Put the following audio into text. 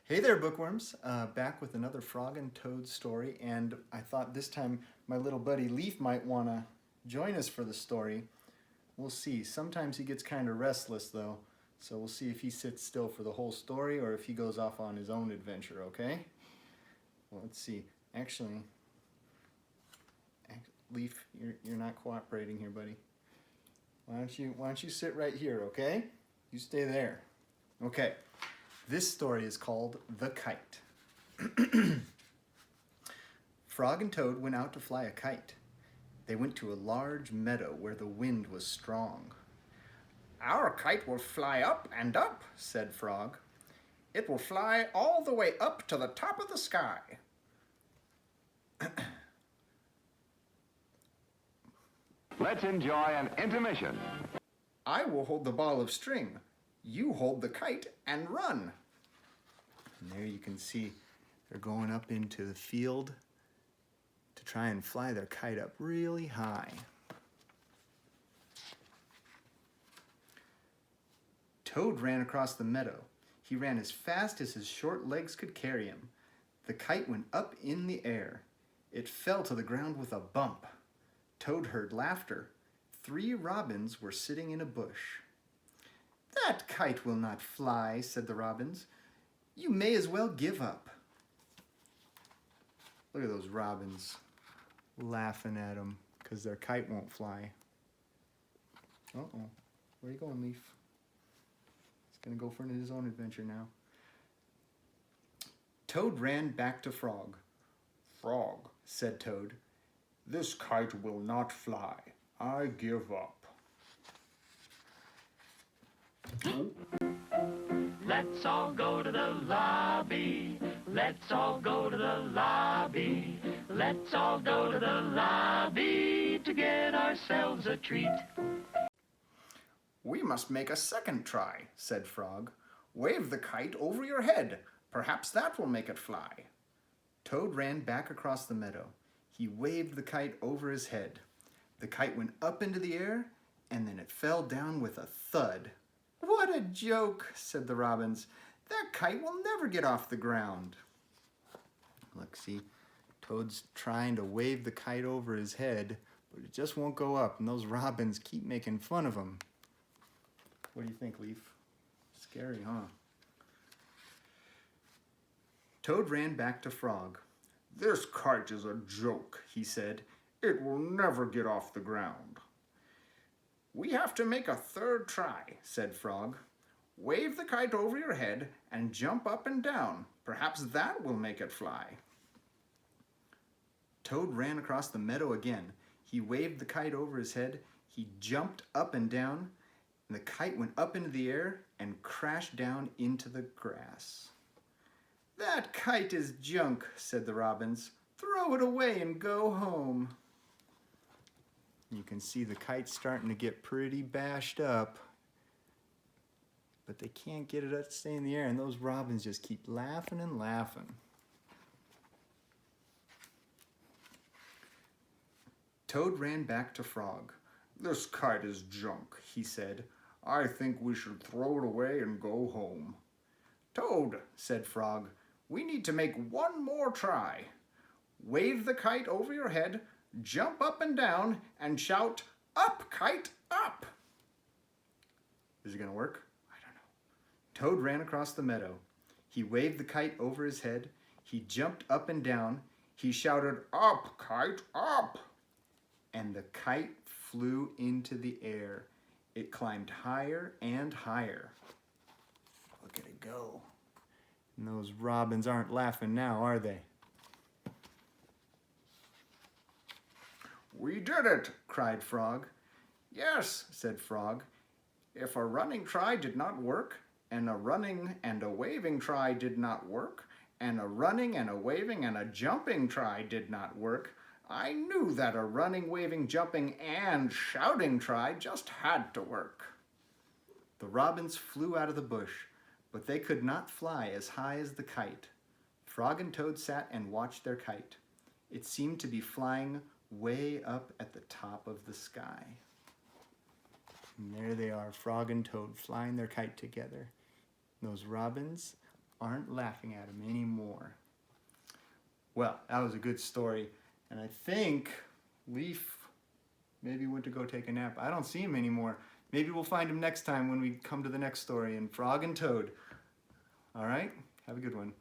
Hey there, bookworms. Back with another Frog and Toad story, and I thought this time my little buddy Leif might want to join us for the story. We'll see. Sometimes he gets kind of restless, though, so we'll see if he sits still for the whole story or if he goes off on his own adventure, okay? Well, let's see. Actually, Leif, you're not cooperating here, buddy. Why don't you sit right here, okay? You stay there. Okay. This story is called The Kite. Frog and Toad went out to fly a kite. They went to a large meadow where the wind was strong. "Our kite will fly up and up," said Frog. "It will fly all the way up to the top of the sky." Let's enjoy an intermission. "I will hold the ball of string. You hold the kite and run." And there you can see they're going up into the field to try and fly their kite up really high. Toad ran across the meadow. He ran as fast as his short legs could carry him. The kite went up in the air. It fell to the ground with a bump. Toad heard laughter. 3 robins were sitting in a bush. "That kite will not fly," said the robins. "You may as well give up." Look at those robins laughing at him because their kite won't fly. Uh-oh. Where are you going, Leif? He's going to go for his own adventure now. Toad ran back to Frog. "Frog," said Toad, "this kite will not fly. I give up." Let's all go to the lobby. Let's all go to the lobby. Let's all go to the lobby to get ourselves a treat. "We must make a second try," said Frog. "Wave the kite over your head. Perhaps that will make it fly." Toad ran back across the meadow. He waved the kite over his head. The kite went up into the air, and then it fell down with a thud. "What a joke," said the robins. "That kite will never get off the ground." Look, see, Toad's trying to wave the kite over his head, but it just won't go up, and those robins keep making fun of him. What do you think, Leif? Scary, huh? Toad ran back to Frog. "This kite is a joke," he said. "It will never get off the ground." "We have to make a third try," said Frog. "Wave the kite over your head and jump up and down. Perhaps that will make it fly." Toad ran across the meadow again. He waved the kite over his head. He jumped up and down, and the kite went up into the air and crashed down into the grass. "That kite is junk," said the robins. "Throw it away and go home." You can see the kite's starting to get pretty bashed up, but they can't get it up to stay in the air, and those robins just keep laughing and laughing. Toad ran back to Frog. "This kite is junk," he said. "I think we should throw it away and go home." "Toad," said Frog, "we need to make one more try. Wave the kite over your head, jump up and down, and shout, 'Up, kite, up!'" Is it going to work? I don't know. Toad ran across the meadow. He waved the kite over his head. He jumped up and down. He shouted, "Up, kite, up!" And the kite flew into the air. It climbed higher and higher. Look at it go. And those robins aren't laughing now, are they? "We did it!" cried Frog. "Yes," said Frog. "If a running try did not work, and a running and a waving try did not work, and a running and a waving and a jumping try did not work, I knew that a running, waving, jumping, and shouting try just had to work." The robins flew out of the bush, but they could not fly as high as the kite. Frog and Toad sat and watched their kite. It seemed to be flying way up at the top of the sky. And there they are, Frog and Toad, flying their kite together. Those robins aren't laughing at him anymore. Well, that was a good story. And I think Leif maybe went to go take a nap. I don't see him anymore. Maybe we'll find him next time when we come to the next story in Frog and Toad. All right? Have a good one.